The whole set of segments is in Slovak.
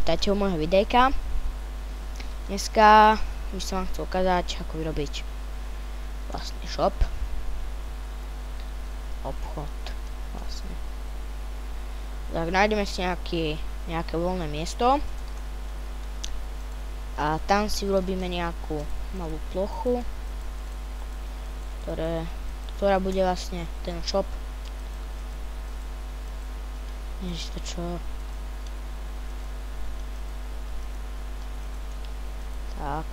vítajte u môjho videjka. Dneska by som vám chcel ukázať, ako vyrobiť vlastne shop. Obchod vlastne. Tak nájdeme si nejaké voľné miesto a tam si urobíme nejakú malú plochu, ktorá bude vlastne ten shop. Ježiš, to čo? Tak.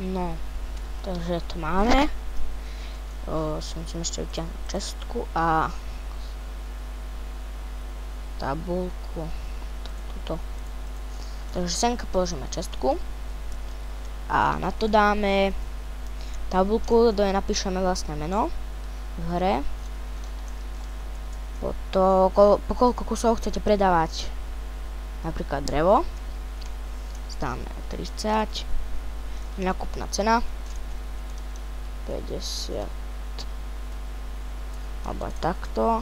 No, takže to máme. Musím ešte vyťahnuť čestku a tabulku. Tuto. Takže senka položíme čestku a na to dáme tabulku, do nej napíšeme vlastné meno v hre. Po koľko kusov chcete predávať. Napríklad drevo. Dáme 30. Nákupná cena 50. Alebo aj takto.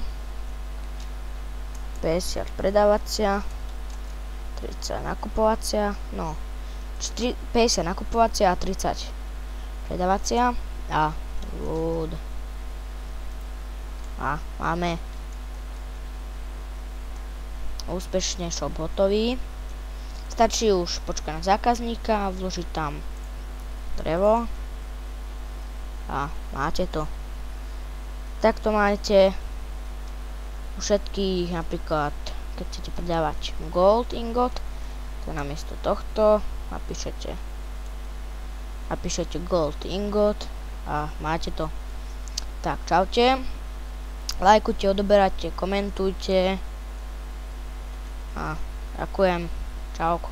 50 predávacia. 30 nakupovacia. No. 50 nakupovacia a 30 predávacia. A load. A máme úspešne shop hotový. Stačí už počkať na zákazníka, vložiť tam drevo a máte to. Takto máte u všetkých, napríklad keď chcete predávať gold ingot, to namiesto tohto napíšete gold ingot a máte to. Tak, čaute. Lajkujte, odoberajte, komentujte. A ďakujem. Čauko.